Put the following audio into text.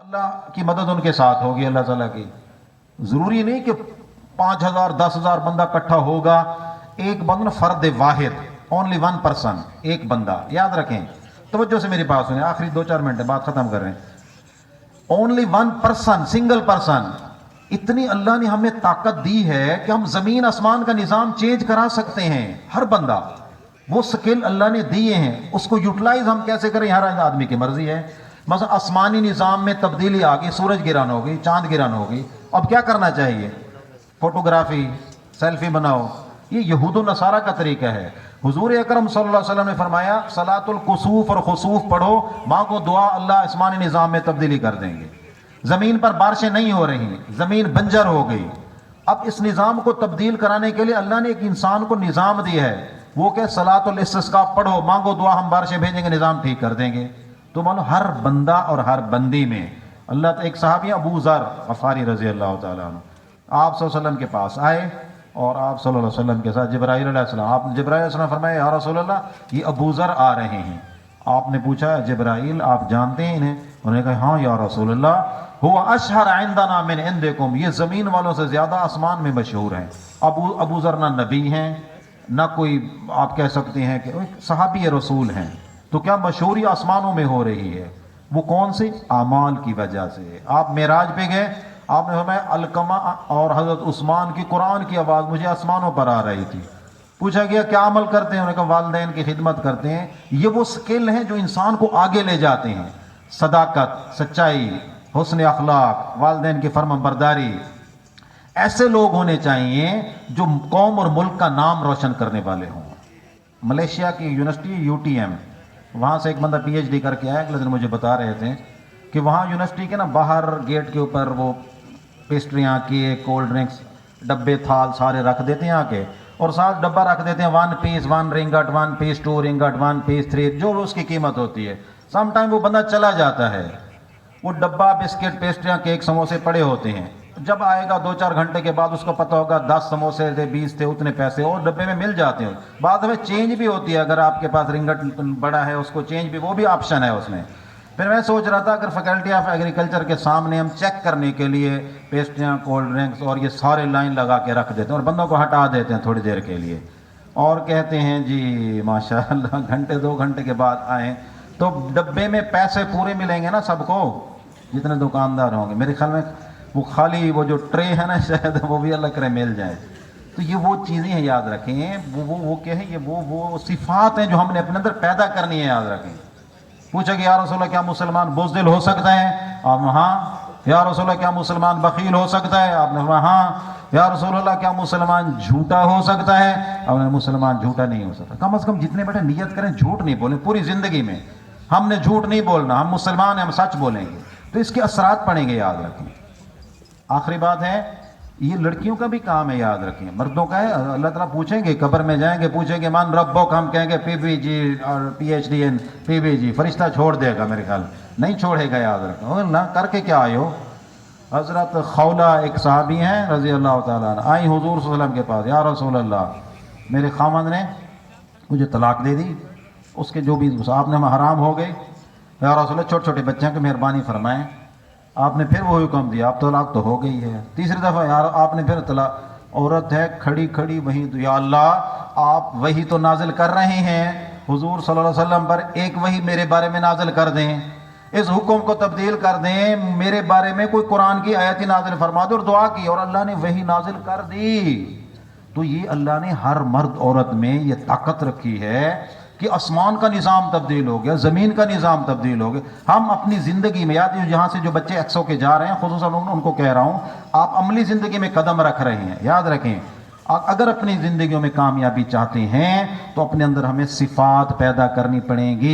اللہ کی مدد ان کے ساتھ ہوگی اللہ تعالیٰ کی. ضروری نہیں کہ 5,000 10,000 بندہ اکٹھا ہوگا. ایک بندہ فرد واحد, اونلی ون پرسن, ایک بندہ. یاد رکھیں, توجہ سے میری بات سنیں, آخری 2-4 منٹ بات ختم کر رہے ہیں. Only one person, single person. اتنی اللہ نے ہمیں طاقت دی ہے کہ ہم زمین آسمان کا نظام چینج کرا سکتے ہیں. ہر بندہ, وہ سکل اللہ نے دیے ہیں, اس کو یوٹیلائز ہم کیسے کریں ہر آدمی کی مرضی ہے. مثلا آسمانی نظام میں تبدیلی آ گئی, سورج گرہن ہو گئی, چاند گرہن ہو گئی, اب کیا کرنا چاہیے؟ فوٹوگرافی, سیلفی بناؤ. یہ یہود و نصارہ کا طریقہ ہے. حضور اکرم صلی اللہ علیہ وسلم نے فرمایا صلاۃ الکسوف اور خسوف پڑھو, مانگو دعا, اللہ آسمانی نظام میں تبدیلی کر دیں گے. زمین پر بارشیں نہیں ہو رہی, زمین بنجر ہو گئی. اب اس نظام کو تبدیل کرانے کے لیے اللہ نے ایک انسان کو نظام دیا ہے, وہ کہ صلاۃ الاستسقاء پڑھو, مانگو دعا, ہم بارشیں بھیجیں گے, نظام ٹھیک کر دیں گے. تو مانو ہر بندہ اور ہر بندی میں اللہ. ایک صحابی ابو ذر غفاری رضی اللہ تعالیٰ عنہ آپ صلی اللہ علیہ وسلم کے پاس آئے, اور آپ صلی اللہ علیہ وسلم کے ساتھ جبرائیل علیہ السلام. آپ نے جبرائیل علیہ السلام فرمایا یا رسول اللہ یہ ابو ذر آ رہے ہیں. آپ نے پوچھا جبرائیل آپ جانتے ہیں انہیں؟ انہوں نے کہا ہاں یا رسول اللہ, ہوا اشہر عندنا من عندکم, یہ زمین والوں سے زیادہ آسمان میں مشہور ہیں. ابو ذر نہ نبی ہیں نہ کوئی آپ کہہ سکتے ہیں کہ صحابی رسول ہیں, تو کیا مشہوری آسمانوں میں ہو رہی ہے. وہ کون سی؟ اعمال کی وجہ سے. آپ معراج پہ گئے, آپ نے فرمایا علقمہ اور حضرت عثمان کی قرآن کی آواز مجھے آسمانوں پر آ رہی تھی. پوچھا گیا کیا عمل کرتے ہیں؟ انہوں نے کہا والدین کی خدمت کرتے ہیں. یہ وہ سکل ہیں جو انسان کو آگے لے جاتے ہیں. صداقت, سچائی, حسن اخلاق, والدین کی فرمان برداری. ایسے لوگ ہونے چاہیے جو قوم اور ملک کا نام روشن کرنے والے ہوں. ملیشیا کی یونیورسٹی UTM, وہاں سے ایک بندہ PhD کر کے آیا, اگلے دن مجھے بتا رہے تھے کہ وہاں یونیورسٹی کے نا باہر گیٹ کے اوپر وہ پیسٹریاں, کیک, کولڈ ڈرنکس, ڈبے تھال سارے رکھ دیتے ہیں آ کے, اور ساتھ ڈبہ رکھ دیتے ہیں 1 پیس 1 رنگٹ, 1 پیس 2 رنگٹ, 1 پیس 3, جو اس کی قیمت ہوتی ہے. سم ٹائم وہ بندہ چلا جاتا ہے, وہ ڈبہ بسکٹ, پیسٹریاں, کیک, سموسے پڑے ہوتے ہیں. جب آئے گا 2-4 گھنٹے کے بعد اس کو پتہ ہوگا 10 سموسے تھے, 20 تھے, اتنے پیسے اور ڈبے میں مل جاتے ہیں. بعد میں چینج بھی ہوتی ہے, اگر آپ کے پاس رنگٹ بڑا ہے اس کو چینج بھی, وہ بھی آپشن ہے اس میں. پھر میں سوچ رہا تھا اگر فیکلٹی آف ایگریکلچر کے سامنے ہم چیک کرنے کے لیے پیسٹریاں, کولڈ ڈرنکس اور یہ سارے لائن لگا کے رکھ دیتے ہیں اور بندوں کو ہٹا دیتے ہیں تھوڑی دیر کے لیے, اور کہتے ہیں جی ماشاء اللہ گھنٹے 2 گھنٹے کے بعد آئیں, تو ڈبے میں پیسے پورے ملیں گے نا سب کو, جتنے دکاندار ہوں گے. میرے خیال میں وہ خالی وہ جو ٹرے ہے نا شاید وہ بھی اللہ کرے مل جائے. تو یہ وہ چیزیں ہیں, یاد رکھیں. وہ کیا ہے, یہ وہ صفات ہیں جو ہم نے اپنے اندر پیدا کرنی ہے, یاد رکھیں. پوچھا کہ یا رسول اللہ کیا مسلمان بزدل ہو سکتا ہے؟ آپ نے ہاں. یا رسول اللہ کیا مسلمان بخیل ہو سکتا ہے؟ آپ نے فرمایا ہاں. یا رسول اللہ کیا مسلمان جھوٹا ہو سکتا ہے؟ آپ نے مسلمان جھوٹا نہیں ہو سکتا. کم از کم جتنے بیٹے نیت کریں جھوٹ نہیں بولیں پوری زندگی میں. ہم نے جھوٹ نہیں بولنا, ہم مسلمان ہیں, ہم سچ بولیں گے. تو اس کے اثرات پڑیں گے, یاد رکھیں. آخری بات ہے, یہ لڑکیوں کا بھی کام ہے, یاد رکھیں. مردوں کا ہے, اللہ تعالیٰ پوچھیں گے, قبر میں جائیں گے, پوچھیں گے من ربک, ہم کہیں گے PBG اور PhD and PBG. فرشتہ چھوڑ دے گا, میرے خیال نہیں چھوڑے گا, یاد رکھو. نہ کر کے کیا آئے ہو؟ حضرت خولہ ایک صحابی ہیں رضی اللہ تعالیٰ عنہ, آئی حضور صلی اللہ علیہ وسلم کے پاس, یا رسول اللہ میرے خاوند نے مجھے طلاق دے دی, اس کے جو بھی آپ نے ہم حرام ہو گئے, یا رسول اللہ چھوٹے چھوٹے بچوں کی مہربانی فرمائیں. آپ نے پھر وہ حکم دیا, آپ طلاق تو ہو گئی ہے. تیسری دفعہ یار آپ نے پھر طلاق, عورت ہے کھڑی کھڑی وہیں, تو یا اللہ آپ وہی تو نازل کر رہے ہیں حضور صلی اللہ علیہ وسلم پر, ایک وہی میرے بارے میں نازل کر دیں, اس حکم کو تبدیل کر دیں, میرے بارے میں کوئی قرآن کی آیت نازل فرما دو. اور دعا کی اور اللہ نے وہی نازل کر دی. تو یہ اللہ نے ہر مرد عورت میں یہ طاقت رکھی ہے کہ آسمان کا نظام تبدیل ہو گیا, زمین کا نظام تبدیل ہو گیا. ہم اپنی زندگی میں, یاد جہاں سے جو بچے ایکسو کے جا رہے ہیں, خصوصاً ان کو کہہ رہا ہوں, آپ عملی زندگی میں قدم رکھ رہے ہیں, یاد رکھیں. اگر اپنی زندگیوں میں کامیابی چاہتے ہیں تو اپنے اندر ہمیں صفات پیدا کرنی پڑیں گی.